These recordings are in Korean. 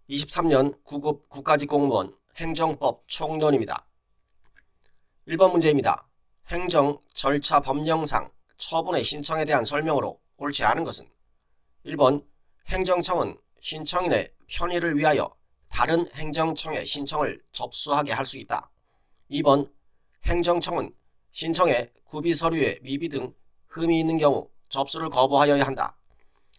23년 9급 국가직공무원 행정법 총론입니다. 1번 문제입니다. 행정 절차 법령상 처분의 신청에 대한 설명으로 옳지 않은 것은 1번 행정청은 신청인의 편의를 위하여 다른 행정청의 신청을 접수하게 할 수 있다. 2번 행정청은 신청에 구비서류에 미비 등 흠이 있는 경우 접수를 거부하여야 한다.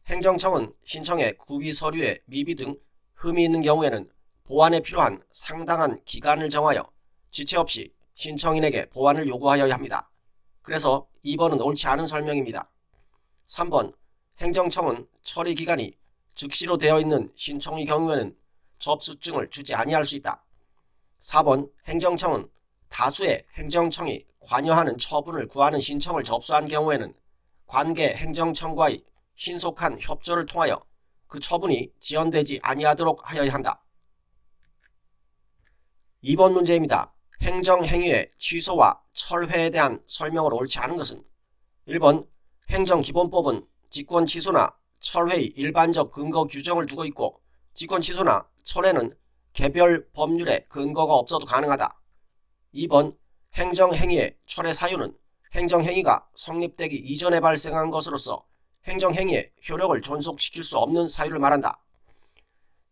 행정청은 신청에 구비서류에 미비 등 흠이 있는 경우에는 보완에 필요한 상당한 기간을 정하여 지체 없이 신청인에게 보완을 요구하여야 합니다. 그래서 2번은 옳지 않은 설명입니다. 3번 행정청은 처리 기간이 즉시로 되어 있는 신청의 경우에는 접수증을 주지 아니할 수 있다. 4번 행정청은 다수의 행정청이 관여하는 처분을 구하는 신청을 접수한 경우에는 관계 행정청과의 신속한 협조를 통하여 그 처분이 지연되지 아니하도록 하여야 한다. 2번 문제입니다. 행정행위의 취소와 철회에 대한 설명으로 옳지 않은 것은 1번 행정기본법은 직권 취소나 철회의 일반적 근거 규정을 두고 있고 직권 취소나 철회는 개별 법률에 근거가 없어도 가능하다. 2번 행정행위의 철회 사유는 행정행위가 성립되기 이전에 발생한 것으로서 행정행위의 효력을 존속시킬 수 없는 사유를 말한다.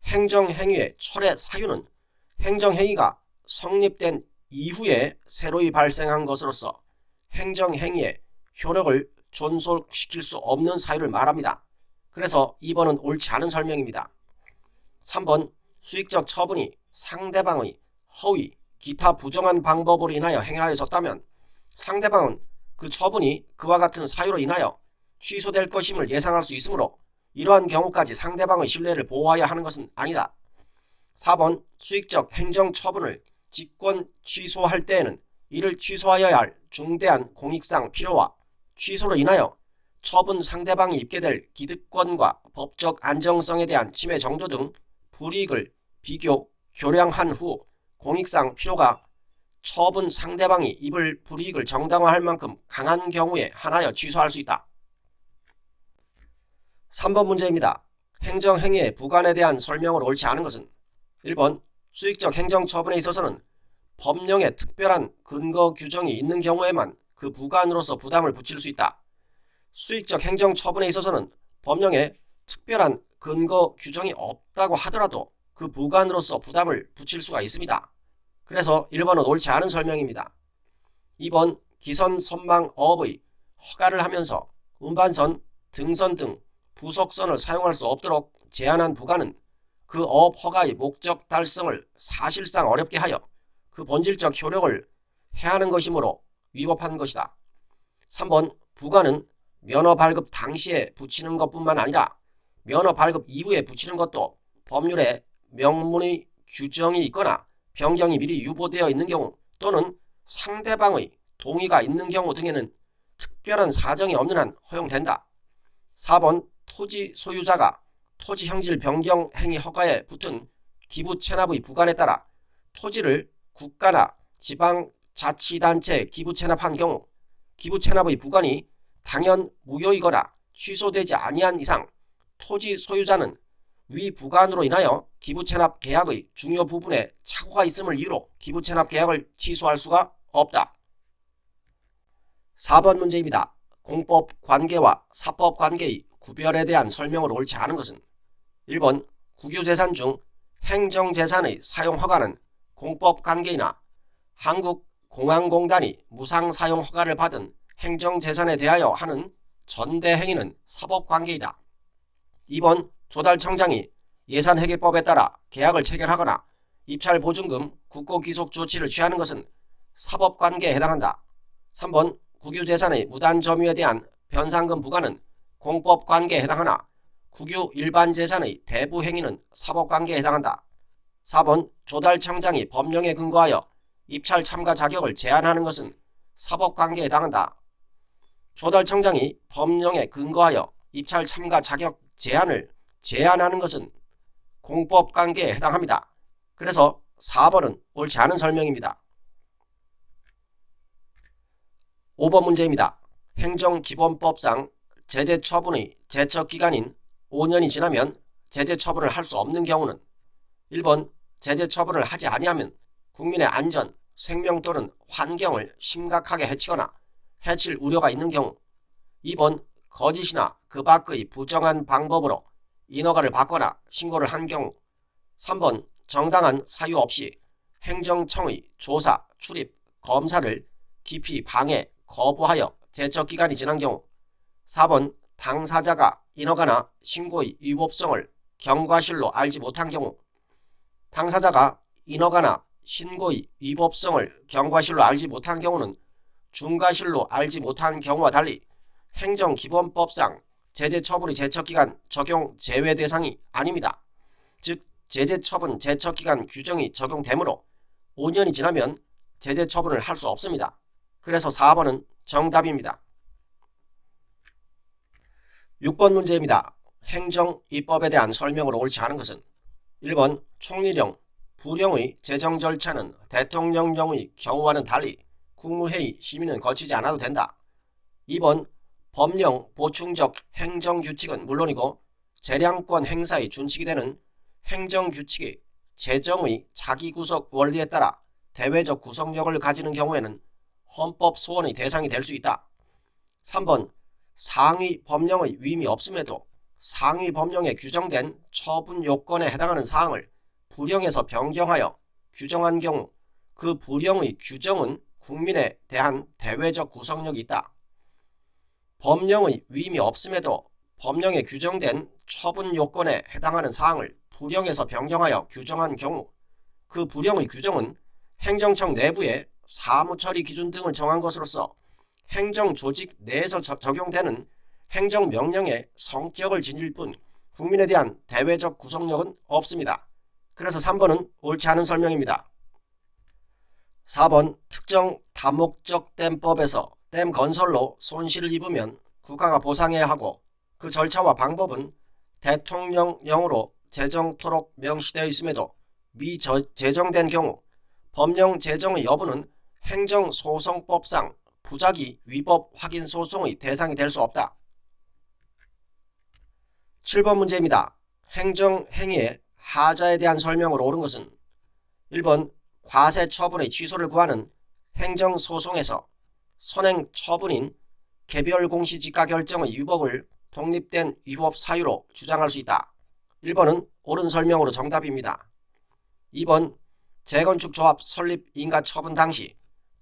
행정행위의 철회 사유는 행정행위가 성립된 이후에 새로이 발생한 것으로서 행정행위의 효력을 존속시킬 수 없는 사유를 말합니다. 그래서 2번은 옳지 않은 설명입니다. 3번 수익적 처분이 상대방의 허위, 기타 부정한 방법으로 인하여 행하여졌다면 상대방은 그 처분이 그와 같은 사유로 인하여 취소될 것임을 예상할 수 있으므로 이러한 경우까지 상대방의 신뢰를 보호하여야 하는 것은 아니다. 4번 수익적 행정처분을 직권 취소할 때에는 이를 취소하여야 할 중대한 공익상 필요와 취소로 인하여 처분 상대방이 입게 될 기득권과 법적 안정성에 대한 침해 정도 등 불이익을 비교, 교량한 후 공익상 필요가 처분 상대방이 입을 불이익을 정당화할 만큼 강한 경우에 한하여 취소할 수 있다. 3번 문제입니다. 행정행위의 부관에 대한 설명으로 옳지 않은 것은 1번 수익적 행정처분에 있어서는 법령에 특별한 근거 규정이 있는 경우에만 그 부관으로서 부담을 붙일 수 있다. 수익적 행정처분에 있어서는 법령에 특별한 근거 규정이 없다고 하더라도 그 부관으로서 부담을 붙일 수가 있습니다. 그래서 1번은 옳지 않은 설명입니다. 2번 기선 선망업의 허가를 하면서 운반선, 등선 등 부속선을 사용할 수 없도록 제한한 부관은 그 업 허가의 목적 달성을 사실상 어렵게 하여 그 본질적 효력을 해하는 것이므로 위법한 것이다. 3번 부관은 면허 발급 당시에 붙이는 것뿐만 아니라 면허 발급 이후에 붙이는 것도 법률에 명문의 규정이 있거나 변경이 미리 유보되어 있는 경우 또는 상대방의 동의가 있는 경우 등에는 특별한 사정이 없는 한 허용된다. 4번 토지 소유자가 토지 형질 변경 행위 허가에 붙은 기부 체납의 부관에 따라 토지를 국가나 지방자치단체에 기부 체납한 경우 기부 체납의 부관이 당연 무효이거나 취소되지 아니한 이상 토지 소유자는 위 부관으로 인하여 기부 체납 계약의 중요 부분에 착오가 있음을 이유로 기부 체납 계약을 취소할 수가 없다. 4번 문제입니다. 공법 관계와 사법 관계의 구별에 대한 설명으로 옳지 않은 것은 1번 국유재산 중 행정재산의 사용허가는 공법관계이나 한국공항공단이 무상사용허가를 받은 행정재산에 대하여 하는 전대행위는 사법관계이다. 2번 조달청장이 예산회계법에 따라 계약을 체결하거나 입찰보증금, 국고기속조치를 취하는 것은 사법관계에 해당한다. 3번 국유재산의 무단점유에 대한 변상금 부과는 공법관계에 해당하나 국유 일반재산의 대부행위는 사법관계에 해당한다. 4번 조달청장이 법령에 근거하여 입찰 참가 자격을 제한하는 것은 사법관계에 해당한다. 조달청장이 법령에 근거하여 입찰 참가 자격 제한을 제한하는 것은 공법관계에 해당합니다. 그래서 4번은 옳지 않은 설명입니다. 5번 문제입니다. 행정기본법상 제재처분의 제척기간인 5년이 지나면 제재처분을 할 수 없는 경우는 1번 제재 처분을 하지 아니하면 국민의 안전, 생명 또는 환경을 심각하게 해치거나 해칠 우려가 있는 경우. 2번 거짓이나 그 밖의 부정한 방법으로 인허가를 받거나 신고를 한 경우. 3번 정당한 사유 없이 행정청의 조사, 출입, 검사를 기피, 방해, 거부하여 제척기간이 지난 경우. 4번 당사자가 인허가나 신고의 위법성을 경과실로 알지 못한 경우. 당사자가 인허가나 신고의 위법성을 경과실로 알지 못한 경우는 중과실로 알지 못한 경우와 달리 행정기본법상 제재처분의 제척기간 적용 제외 대상이 아닙니다. 즉 제재처분 제척기간 규정이 적용되므로 5년이 지나면 제재처분을 할 수 없습니다. 그래서 4번은 정답입니다. 6번 문제입니다. 행정입법에 대한 설명으로 옳지 않은 것은 1번 총리령, 부령의 제정 절차는 대통령령의 경우와는 달리 국무회의 심의는 거치지 않아도 된다. 2번 법령 보충적 행정규칙은 물론이고 재량권 행사의 준칙이 되는 행정규칙이 재정의 자기구속 원리에 따라 대외적 구속력을 가지는 경우에는 헌법 소원의 대상이 될 수 있다. 3번 상위 법령의 위임이 없음에도 상위 법령에 규정된 처분 요건에 해당하는 사항을 부령에서 변경하여 규정한 경우 그 부령의 규정은 국민에 대한 대외적 구속력이 있다. 법령의 위임이 없음에도 법령에 규정된 처분 요건에 해당하는 사항을 부령에서 변경하여 규정한 경우 그 부령의 규정은 행정청 내부의 사무처리 기준 등을 정한 것으로서 행정조직 내에서 적용되는 행정명령의 성격을 지닐 뿐 국민에 대한 대외적 구속력은 없습니다. 그래서 3번은 옳지 않은 설명입니다. 4번 특정 다목적 댐법에서 댐 건설로 손실을 입으면 국가가 보상해야 하고 그 절차와 방법은 대통령령으로 제정토록 명시되어 있음에도 미제정된 경우 법령 제정의 여부는 행정소송법상 부작위 위법 확인 소송의 대상이 될 수 없다. 7번 문제입니다. 행정행위의 하자에 대한 설명으로 옳은 것은 1번 과세처분의 취소를 구하는 행정소송에서 선행처분인 개별공시지가 결정의 위법을 독립된 위법 사유로 주장할 수 있다. 1번은 옳은 설명으로 정답입니다. 2번 재건축조합 설립 인가처분 당시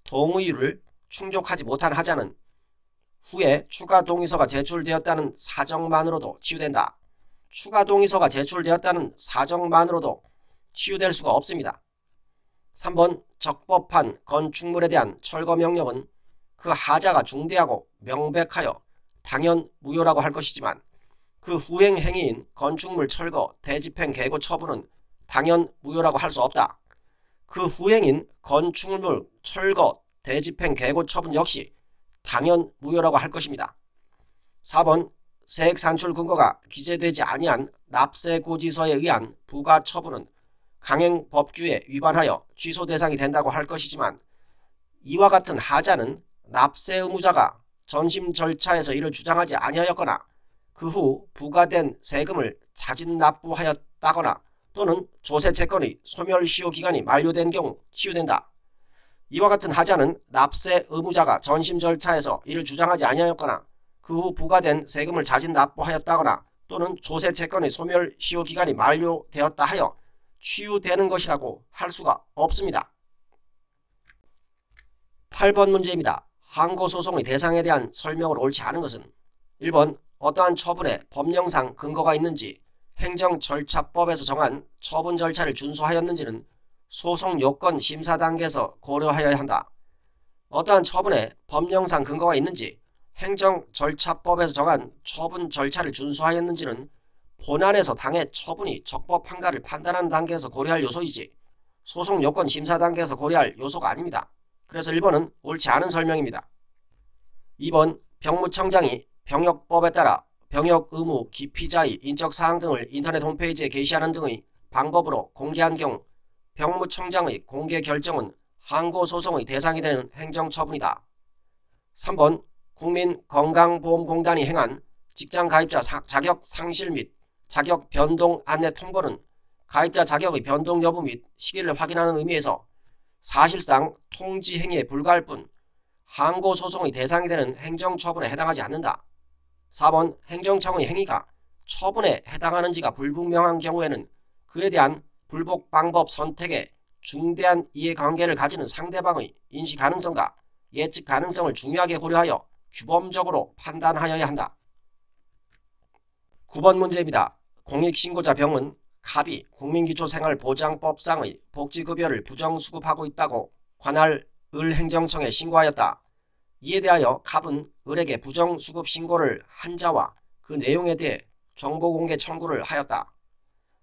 동의율을 충족하지 못한 하자는 후에 추가 동의서가 제출되었다는 사정만으로도 치유된다. 추가 동의서가 제출되었다는 사정만으로도 치유될 수가 없습니다. 3번 적법한 건축물에 대한 철거명령은 그 하자가 중대하고 명백하여 당연 무효라고 할 것이지만 그 후행행위인 건축물 철거 대집행 계고 처분은 당연 무효라고 할 수 없다. 그 후행인 건축물 철거 대집행 계고 처분 역시 당연 무효라고 할 것입니다. 4번 세액 산출 근거가 기재되지 아니한 납세고지서에 의한 부과 처분은 강행법규에 위반하여 취소 대상이 된다고 할 것이지만 이와 같은 하자는 납세 의무자가 전심 절차에서 이를 주장하지 아니하였거나 그 후 부과된 세금을 자진 납부하였다거나 또는 조세채권의 소멸시효 기간이 만료된 경우 치유된다. 이와 같은 하자는 납세 의무자가 전심 절차에서 이를 주장하지 아니하였거나 그 후 부과된 세금을 자진 납부하였다거나 또는 조세채권의 소멸시효 기간이 만료되었다 하여 치유되는 것이라고 할 수가 없습니다. 8번 문제입니다. 항고소송의 대상에 대한 설명으로 옳지 않은 것은 1번 어떠한 처분에 법령상 근거가 있는지 행정절차법에서 정한 처분 절차를 준수하였는지는 소송 요건 심사 단계에서 고려하여야 한다. 어떠한 처분에 법령상 근거가 있는지 행정절차법에서 정한 처분 절차를 준수하였는지는 본안에서 당해 처분이 적법한가를 판단하는 단계에서 고려할 요소이지 소송 요건 심사 단계에서 고려할 요소가 아닙니다. 그래서 1번은 옳지 않은 설명입니다. 2번 병무청장이 병역법에 따라 병역 의무 기피자의 인적사항 등을 인터넷 홈페이지에 게시하는 등의 방법으로 공개한 경우 병무청장의 공개 결정은 항고소송의 대상이 되는 행정처분이다. 3번 국민건강보험공단이 행한 직장가입자 자격 상실 및 자격 변동 안내 통보는 가입자 자격의 변동 여부 및 시기를 확인하는 의미에서 사실상 통지 행위에 불과할 뿐 항고소송의 대상이 되는 행정처분에 해당하지 않는다. 4번 행정청의 행위가 처분에 해당하는지가 불분명한 경우에는 그에 대한 불복 방법 선택에 중대한 이해관계를 가지는 상대방의 인식 가능성과 예측 가능성을 중요하게 고려하여 규범적으로 판단하여야 한다. 9번 문제입니다. 공익신고자 병은 갑이 국민기초생활보장법상의 복지급여를 부정수급하고 있다고 관할 을행정청에 신고하였다. 이에 대하여 갑은 을에게 부정수급 신고를 한 자와 그 내용에 대해 정보공개 청구를 하였다.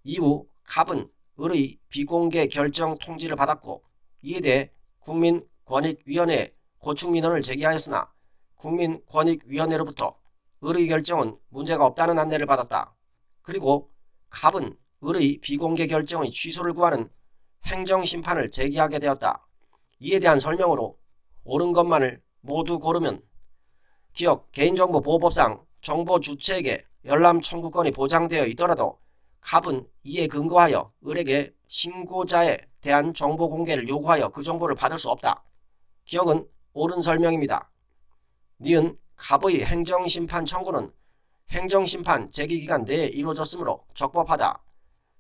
이후 갑은 을의 비공개 결정 통지를 받았고 이에 대해 국민권익위원회에 고충민원을 제기하였으나 국민권익위원회로부터 을의 결정은 문제가 없다는 안내를 받았다. 그리고 갑은 을의 비공개 결정의 취소를 구하는 행정심판을 제기하게 되었다. 이에 대한 설명으로 옳은 것만을 모두 고르면 기억 개인정보보호법상 정보 주체에게 열람 청구권이 보장되어 있더라도 갑은 이에 근거하여 을에게 신고자에 대한 정보 공개를 요구하여 그 정보를 받을 수 없다. 기억은 옳은 설명입니다. 니은 갑의 행정심판 청구는 행정심판 제기기간 내에 이루어졌으므로 적법하다.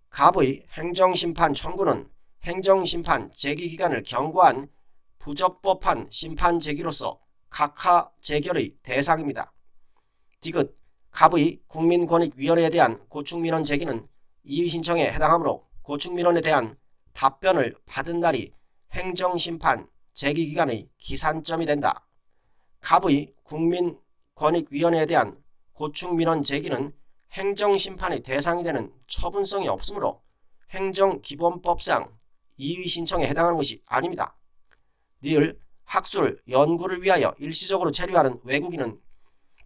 갑의 행정심판 청구는 행정심판 제기기간을 경과한 부적법한 심판 제기로서 각하 재결의 대상입니다. 디귿 갑의 국민권익위원회에 대한 고충민원 제기는 이의신청에 해당하므로 고충민원에 대한 답변을 받은 날이 행정심판 제기기간의 기산점이 된다. 갑의 국민권익위원회에 대한 고충민원 제기는 행정심판의 대상이 되는 처분성이 없으므로 행정기본법상 이의신청에 해당하는 것이 아닙니다. 니을 학술, 연구를 위하여 일시적으로 체류하는 외국인은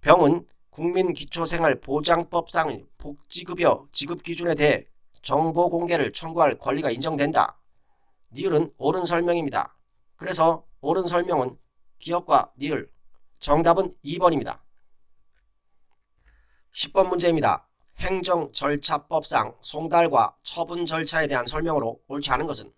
병은 국민기초생활보장법상의 복지급여 지급기준에 대해 정보공개를 청구할 권리가 인정된다. 니을은 옳은 설명입니다. 그래서 옳은 설명은 기억과 니을, 정답은 2번입니다. 10번 문제입니다. 행정절차법상 송달과 처분 절차에 대한 설명으로 옳지 않은 것은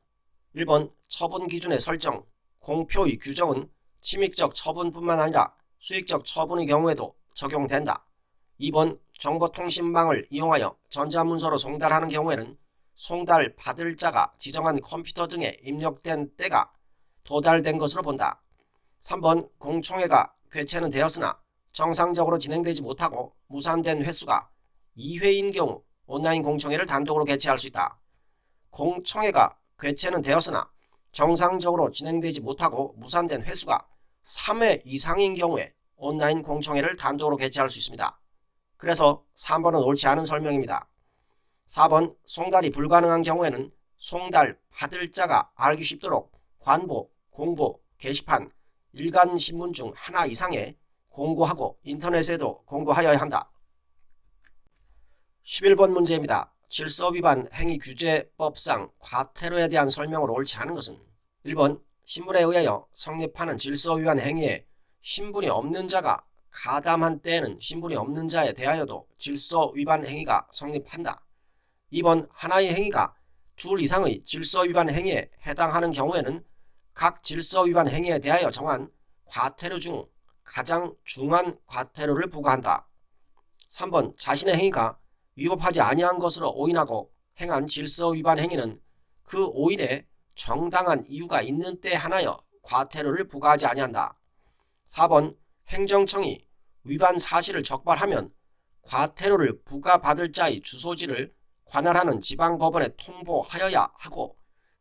1번 처분 기준의 설정, 공표의 규정은 침익적 처분뿐만 아니라 수익적 처분의 경우에도 적용된다. 2번 정보통신망을 이용하여 전자문서로 송달하는 경우에는 송달 받을 자가 지정한 컴퓨터 등에 입력된 때가 도달된 것으로 본다. 3번 공청회가 개최는 되었으나 정상적으로 진행되지 못하고 무산된 횟수가 2회인 경우 온라인 공청회를 단독으로 개최할 수 있다. 공청회가 개최는 되었으나 정상적으로 진행되지 못하고 무산된 횟수가 3회 이상인 경우에 온라인 공청회를 단독으로 개최할 수 있습니다. 그래서 3번은 옳지 않은 설명입니다. 4번 송달이 불가능한 경우에는 송달 받을 자가 알기 쉽도록 관보, 공보, 게시판, 일간신문 중 하나 이상에 공고하고 인터넷에도 공고하여야 한다. 11번 문제입니다. 질서위반 행위규제법상 과태료에 대한 설명으로 옳지 않은 것은 1번 신분에 의하여 성립하는 질서위반 행위에 신분이 없는 자가 가담한 때에는 신분이 없는 자에 대하여도 질서위반 행위가 성립한다. 2번 하나의 행위가 둘 이상의 질서위반 행위에 해당하는 경우에는 각 질서위반 행위에 대하여 정한 과태료 중 가장 중한 과태료를 부과한다. 3번 자신의 행위가 위법하지 아니한 것으로 오인하고 행한 질서위반 행위는 그 오인에 정당한 이유가 있는 때 하나여 과태료를 부과하지 아니한다. 4번 행정청이 위반 사실을 적발하면 과태료를 부과받을 자의 주소지를 관할하는 지방법원에 통보하여야 하고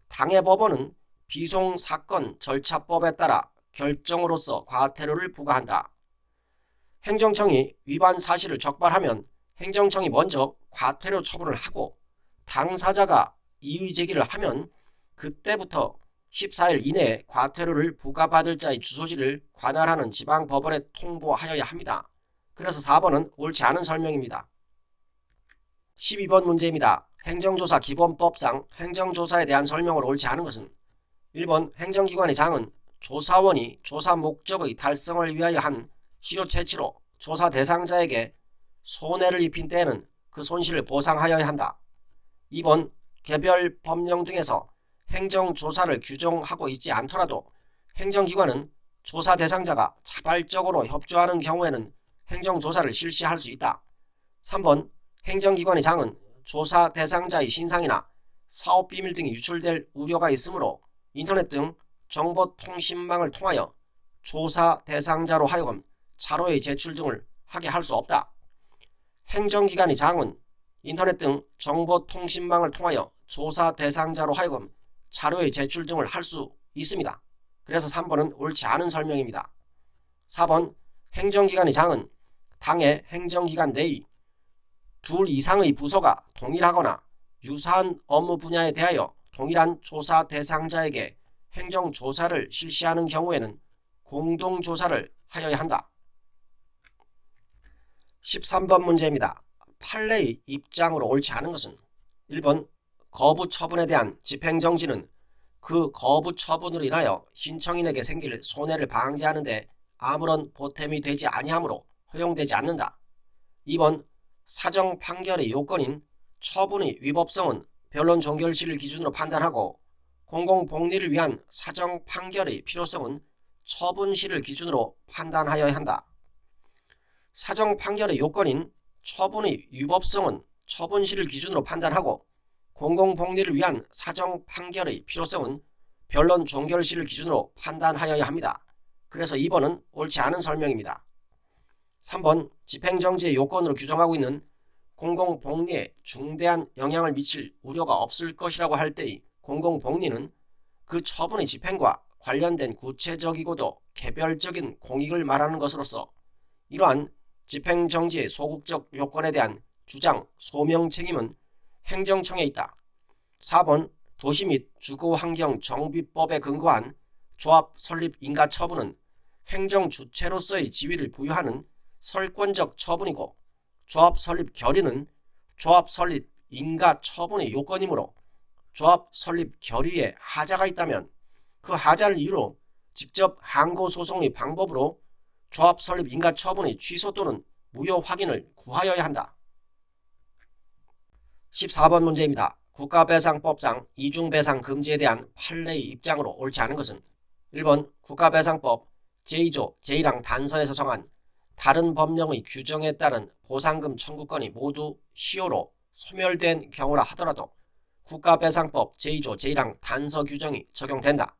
당해 법원은 비송사건 절차법에 따라 결정으로서 과태료를 부과한다. 행정청이 위반 사실을 적발하면 행정청이 먼저 과태료 처분을 하고 당사자가 이의 제기를 하면 그때부터 14일 이내에 과태료를 부과받을 자의 주소지를 관할하는 지방법원에 통보하여야 합니다. 그래서 4번은 옳지 않은 설명입니다. 12번 문제입니다. 행정조사 기본법상 행정조사에 대한 설명으로 옳지 않은 것은 1번 행정기관의 장은 조사원이 조사 목적의 달성을 위하여 한 실효 채취로 조사 대상자에게 손해를 입힌 때에는 그 손실을 보상하여야 한다. 2번 개별 법령 등에서 행정조사를 규정하고 있지 않더라도 행정기관은 조사 대상자가 자발적으로 협조하는 경우에는 행정조사를 실시할 수 있다. 3번 행정기관의 장은 조사 대상자의 신상이나 사업비밀 등이 유출될 우려가 있으므로 인터넷 등 정보통신망을 통하여 조사 대상자로 하여금 자료의 제출 등을 하게 할 수 없다. 행정기관의 장은 인터넷 등 정보통신망을 통하여 조사 대상자로 하여금 자료의 제출 등을 할 수 있습니다. 그래서 3번은 옳지 않은 설명입니다. 4번 행정기관의 장은 당의 행정기관 내의 둘 이상의 부서가 동일하거나 유사한 업무 분야에 대하여 동일한 조사 대상자에게 행정조사를 실시하는 경우에는 공동조사를 하여야 한다. 13번 문제입니다. 판례의 입장으로 옳지 않은 것은 1번 거부 처분에 대한 집행정지는 그 거부 처분으로 인하여 신청인에게 생길 손해를 방지하는 데 아무런 보탬이 되지 아니하므로 허용되지 않는다. 2번 사정 판결의 요건인 처분의 위법성은 변론 종결시를 기준으로 판단하고 공공복리를 위한 사정 판결의 필요성은 처분시를 기준으로 판단하여야 한다. 사정 판결의 요건인 처분의 위법성은 처분시를 기준으로 판단하고 공공복리를 위한 사정 판결의 필요성은 변론 종결시를 기준으로 판단하여야 합니다. 그래서 2번은 옳지 않은 설명입니다. 3번 집행정지의 요건으로 규정하고 있는 공공복리에 중대한 영향을 미칠 우려가 없을 것이라고 할 때의 공공복리는 그 처분의 집행과 관련된 구체적이고도 개별적인 공익을 말하는 것으로서 이러한 집행정지의 소극적 요건에 대한 주장, 소명 책임은 행정청에 있다. 4번 도시 및 주거환경정비법에 근거한 조합 설립 인가 처분은 행정 주체로서의 지위를 부여하는 설권적 처분이고 조합 설립 결의는 조합 설립 인가 처분의 요건이므로 조합 설립 결의에 하자가 있다면 그 하자를 이유로 직접 항고소송의 방법으로 조합 설립 인가 처분의 취소 또는 무효 확인을 구하여야 한다. 14번 문제입니다. 국가배상법상 이중배상 금지에 대한 판례의 입장으로 옳지 않은 것은 1번 국가배상법 제2조 제1항 단서에서 정한 다른 법령의 규정에 따른 보상금 청구권이 모두 시효로 소멸된 경우라 하더라도 국가배상법 제2조 제1항 단서 규정이 적용된다.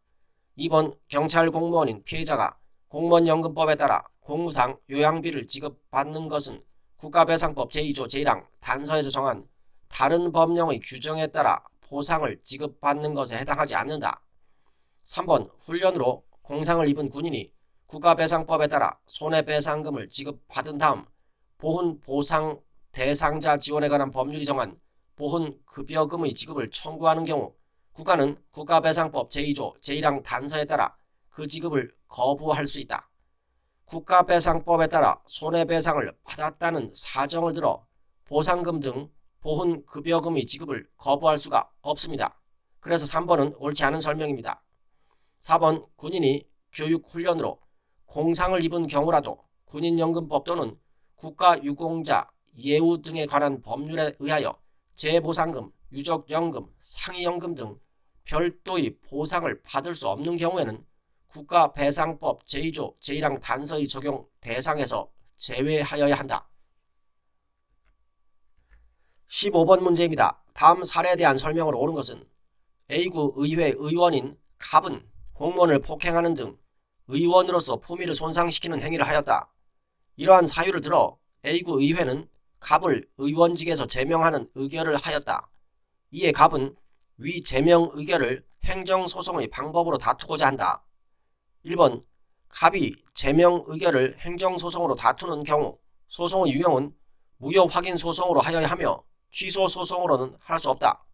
2번 경찰 공무원인 피해자가 공무원연금법에 따라 공무상 요양비를 지급받는 것은 국가배상법 제2조 제1항 단서에서 정한 다른 법령의 규정에 따라 보상을 지급받는 것에 해당하지 않는다. 3번 훈련으로 공상을 입은 군인이 국가배상법에 따라 손해배상금을 지급받은 다음 보훈보상 대상자 지원에 관한 법률이 정한 보훈급여금의 지급을 청구하는 경우 국가는 국가배상법 제2조 제1항 단서에 따라 그 지급을 거부할 수 있다. 국가배상법에 따라 손해배상을 받았다는 사정을 들어 보상금 등 보훈급여금의 지급을 거부할 수가 없습니다. 그래서 3번은 옳지 않은 설명입니다. 4번 군인이 교육훈련으로 공상을 입은 경우라도 군인연금법 또는 국가유공자 예우 등에 관한 법률에 의하여 재보상금, 유족연금, 상위연금 등 별도의 보상을 받을 수 없는 경우에는 국가배상법 제2조 제1항 단서의 적용 대상에서 제외하여야 한다. 15번 문제입니다. 다음 사례에 대한 설명을 옳은 것은 A구 의회 의원인 갑은 공무원을 폭행하는 등 의원으로서 품위를 손상시키는 행위를 하였다. 이러한 사유를 들어 A구 의회는 갑을 의원직에서 제명하는 의결을 하였다. 이에 갑은 위 제명 의결을 행정소송의 방법으로 다투고자 한다. 1번 갑이 제명 의결을 행정소송으로 다투는 경우 소송의 유형은 무효 확인 소송으로 하여야 하며 취소 소송으로는 할 수 없다.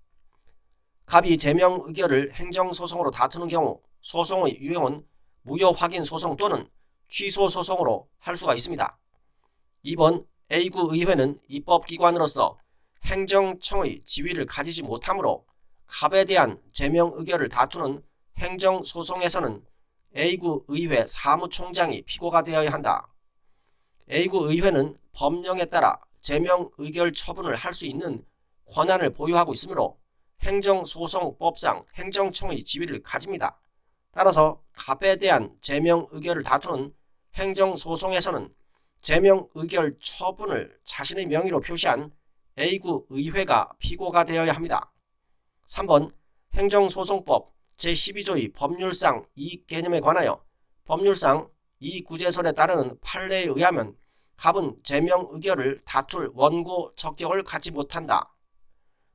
갑이 제명 의결을 행정소송으로 다투는 경우 소송의 유형은 무효 확인 소송 또는 취소 소송으로 할 수가 있습니다. 2번 A구 의회는 입법기관으로서 행정청의 지위를 가지지 못하므로 갑에 대한 제명 의결을 다투는 행정소송에서는 A구 의회 사무총장이 피고가 되어야 한다. A구 의회는 법령에 따라 제명 의결 처분을 할 수 있는 권한을 보유하고 있으므로 행정소송법상 행정청의 지위를 가집니다. 따라서 갑에 대한 제명 의결을 다투는 행정소송에서는 제명 의결 처분을 자신의 명의로 표시한 A구 의회가 피고가 되어야 합니다. 3번 행정소송법 제12조의 법률상 이익 개념에 관하여 법률상 이 구제설에 따르는 판례에 의하면 갑은 제명 의결을 다툴 원고 적격을 갖지 못한다.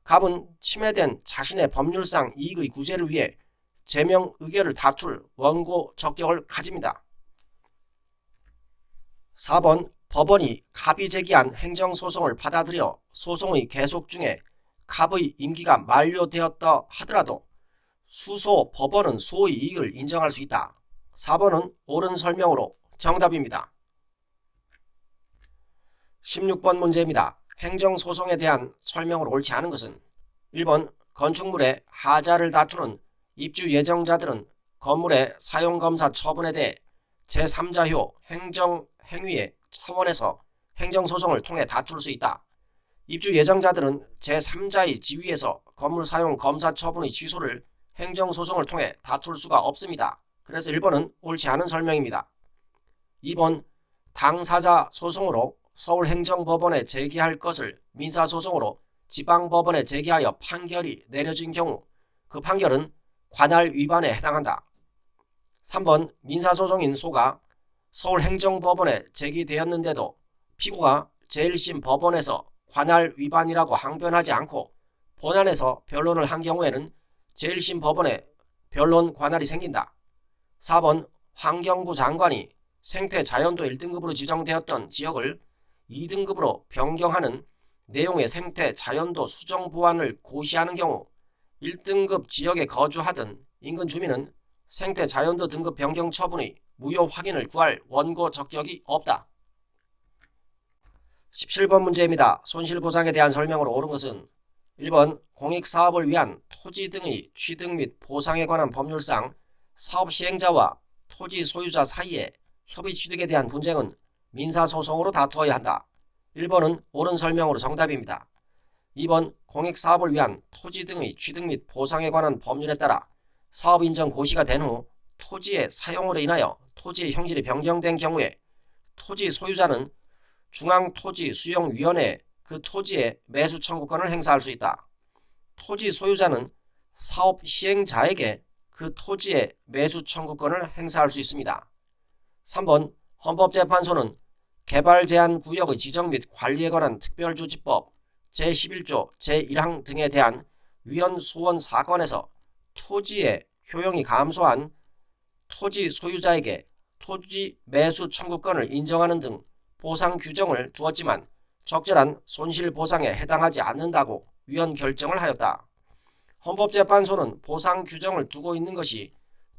갑은 침해된 자신의 법률상 이익의 구제를 위해 제명 의결을 다툴 원고 적격을 가집니다. 4번 법원이 갑이 제기한 행정소송을 받아들여 소송의 계속 중에 갑의 임기가 만료되었다 하더라도 수소 법원은 소의 이익을 인정할 수 있다. 4번은 옳은 설명으로 정답입니다. 16번 문제입니다. 행정소송에 대한 설명으로 옳지 않은 것은 1번 건축물의 하자를 다투는 입주 예정자들은 건물의 사용검사 처분에 대해 제3자효 행정행위의 차원에서 행정소송을 통해 다툴 수 있다. 입주 예정자들은 제3자의 지위에서 건물 사용 검사 처분의 취소를 행정소송을 통해 다툴 수가 없습니다. 그래서 1번은 옳지 않은 설명입니다. 2번 당사자 소송으로 서울행정법원에 제기할 것을 민사소송으로 지방법원에 제기하여 판결이 내려진 경우 그 판결은 관할 위반에 해당한다. 3번 민사소송인 소가 서울행정법원에 제기되었는데도 피고가 제1심 법원에서 관할 위반이라고 항변하지 않고 본안에서 변론을 한 경우에는 제1심 법원에 변론 관할이 생긴다. 4번 환경부 장관이 생태자연도 1등급으로 지정되었던 지역을 2등급으로 변경하는 내용의 생태자연도 수정보완을 고시하는 경우 1등급 지역에 거주하던 인근 주민은 생태자연도 등급 변경 처분의 무효 확인을 구할 원고 적격이 없다. 17번 문제입니다. 손실보상에 대한 설명으로 옳은 것은 1번 공익사업을 위한 토지 등의 취득 및 보상에 관한 법률상 사업 시행자와 토지 소유자 사이에 협의 취득에 대한 분쟁은 민사소송으로 다투어야 한다. 1번은 옳은 설명으로 정답입니다. 2번 공익사업을 위한 토지 등의 취득 및 보상에 관한 법률에 따라 사업인정 고시가 된 후 토지의 사용으로 인하여 토지의 형질이 변경된 경우에 토지 소유자는 중앙토지수용위원회에 그 토지의 매수 청구권을 행사할 수 있다. 토지 소유자는 사업 시행자에게 그 토지의 매수 청구권을 행사할 수 있습니다. 3번 헌법재판소는 개발제한구역의 지정 및 관리에 관한 특별조치법 제11조 제1항 등에 대한 위헌 소원 사건에서 토지의 효용이 감소한 토지 소유자에게 토지 매수 청구권을 인정하는 등 보상 규정을 두었지만 적절한 손실보상에 해당하지 않는다고 위헌 결정을 하였다. 헌법재판소는 보상 규정을 두고 있는 것이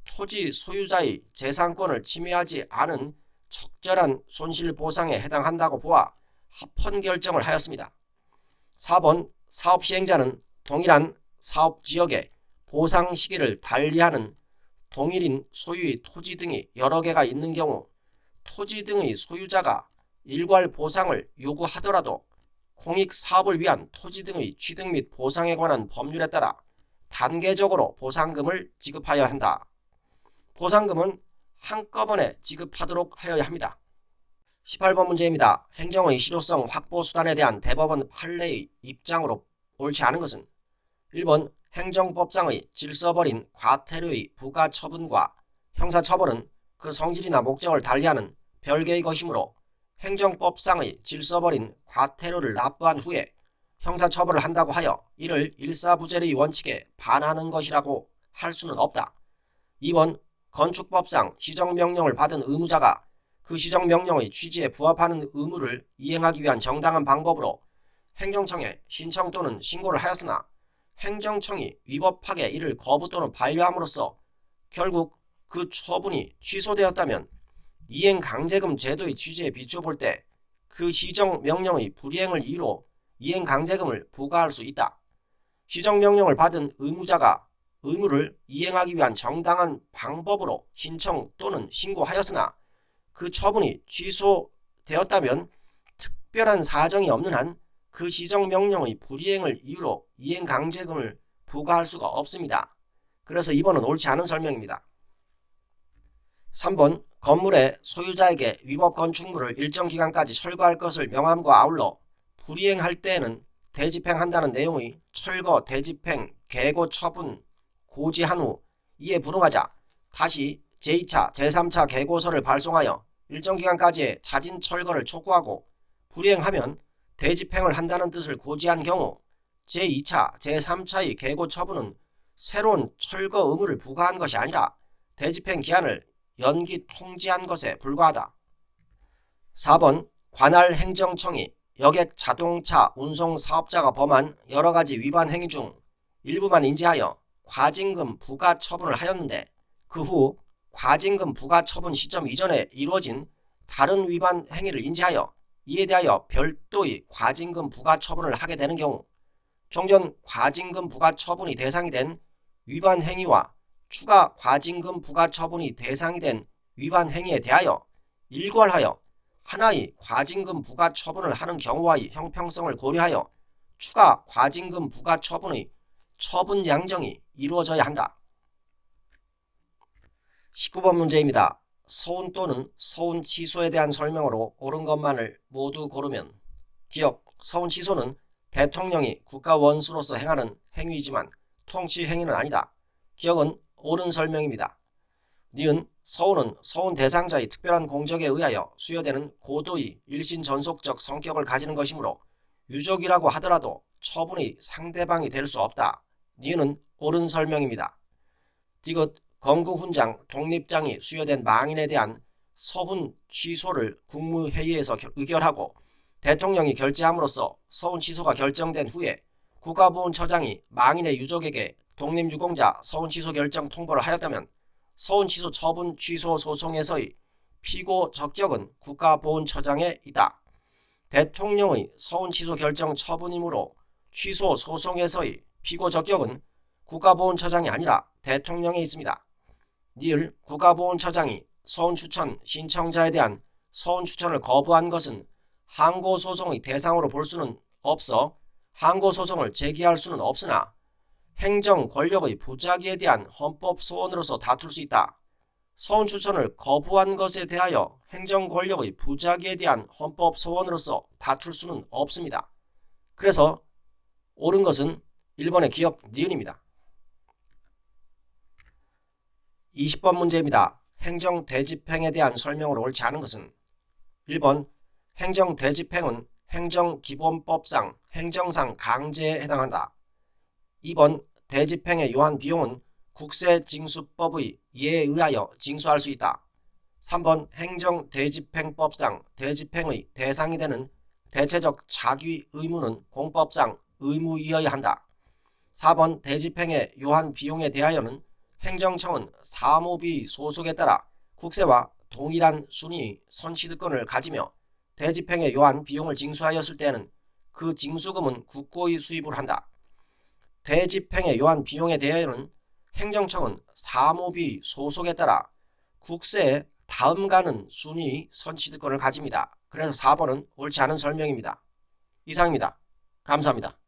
토지 소유자의 재산권을 침해하지 않은 적절한 손실보상에 해당한다고 보아 합헌 결정을 하였습니다. 4번 사업시행자는 동일한 사업지역에 보상 시기를 달리하는 동일인 소유의 토지 등이 여러 개가 있는 경우 토지 등의 소유자가 일괄 보상을 요구하더라도 공익사업을 위한 토지 등의 취득 및 보상에 관한 법률에 따라 단계적으로 보상금을 지급하여야 한다. 보상금은 한꺼번에 지급하도록 하여야 합니다. 18번 문제입니다. 행정의 실효성 확보 수단에 대한 대법원 판례의 입장으로 옳지 않은 것은 1번 행정법상의 질서버린 과태료의 부과처분과 형사처벌은 그 성질이나 목적을 달리하는 별개의 것이므로 행정법상의 질서버린 과태료를 납부한 후에 형사처벌을 한다고 하여 이를 일사부재의 원칙에 반하는 것이라고 할 수는 없다. 2번 건축법상 시정명령을 받은 의무자가 그 시정명령의 취지에 부합하는 의무를 이행하기 위한 정당한 방법으로 행정청에 신청 또는 신고를 하였으나 행정청이 위법하게 이를 거부 또는 반려함으로써 결국 그 처분이 취소되었다면 이행강제금 제도의 취지에 비추어 볼 때 그 시정명령의 불이행을 이유로 이행강제금을 부과할 수 있다. 시정명령을 받은 의무자가 의무를 이행하기 위한 정당한 방법으로 신청 또는 신고하였으나 그 처분이 취소되었다면 특별한 사정이 없는 한 그 시정명령의 불이행을 이유로 이행강제금을 부과할 수가 없습니다. 그래서 2번은 옳지 않은 설명입니다. 3번 건물의 소유자에게 위법 건축물을 일정 기간까지 철거할 것을 명함과 아울러 불이행할 때에는 대집행한다는 내용의 철거, 대집행, 개고 처분 고지한 후 이에 불응하자 다시 제2차, 제3차 개고서를 발송하여 일정 기간까지의 자진 철거를 촉구하고 불이행하면 대집행을 한다는 뜻을 고지한 경우 제2차, 제3차의 개고 처분은 새로운 철거 의무를 부과한 것이 아니라 대집행 기한을 연기 통지한 것에 불과하다. 4번 관할 행정청이 여객 자동차 운송 사업자가 범한 여러가지 위반 행위 중 일부만 인지하여 과징금 부과 처분을 하였는데 그 후 과징금 부과 처분 시점 이전에 이루어진 다른 위반 행위를 인지하여 이에 대하여 별도의 과징금 부과 처분을 하게 되는 경우 종전 과징금 부과 처분이 대상이 된 위반 행위와 추가 과징금 부과 처분이 대상이 된 위반 행위에 대하여 일괄하여 하나의 과징금 부과 처분을 하는 경우와의 형평성을 고려하여 추가 과징금 부과 처분의 처분 양정이 이루어져야 한다. 19번 문제입니다. 서운 또는 서운 취소에 대한 설명으로 옳은 것만을 모두 고르면 기억, 서운 취소는 대통령이 국가 원수로서 행하는 행위이지만 통치 행위는 아니다. 기억은 옳은 설명입니다. 니은 서운은 서운 대상자의 특별한 공적에 의하여 수여되는 고도의 일신 전속적 성격을 가지는 것이므로 유족이라고 하더라도 처분의 상대방이 될 수 없다. 니은은 옳은 설명입니다. 디귿 건국훈장, 독립장이 수여된 망인에 대한 서훈 취소를 국무회의에서 의결하고 대통령이 결재함으로써 서훈 취소가 결정된 후에 국가보훈처장이 망인의 유족에게 독립유공자 서훈 취소 결정 통보를 하였다면 서훈 취소 처분 취소 소송에서의 피고 적격은 국가보훈처장에 있다. 대통령의 서훈 취소 결정 처분이므로 취소 소송에서의 피고 적격은 국가보훈처장이 아니라 대통령에 있습니다. 니을 국가보훈처장이 서훈 추천 신청자에 대한 서훈 추천을 거부한 것은 항고소송의 대상으로 볼 수는 없어 항고소송을 제기할 수는 없으나 행정 권력의 부작위에 대한 헌법 소원으로서 다툴 수 있다. 서훈 추천을 거부한 것에 대하여 행정 권력의 부작위에 대한 헌법 소원으로서 다툴 수는 없습니다. 그래서 옳은 것은 1번의 기억 니은입니다. 20번 문제입니다. 행정대집행에 대한 설명으로 옳지 않은 것은 1번 행정대집행은 행정기본법상 행정상 강제에 해당한다. 2번 대집행의 요한 비용은 국세징수법의 예에 의하여 징수할 수 있다. 3번 행정대집행법상 대집행의 대상이 되는 대체적 자기 의무는 공법상 의무이어야 한다. 4번 대집행의 요한 비용에 대하여는 행정청은 사무비 소속에 따라 국세와 동일한 순위 선시득권을 가지며 대집행의 요한 비용을 징수하였을 때에는 그 징수금은 국고의 수입을 한다. 대집행의 요한 비용에 대하여는 행정청은 사무비 소속에 따라 국세에 다음가는 순위 선시득권을 가집니다. 그래서 4번은 옳지 않은 설명입니다. 이상입니다. 감사합니다.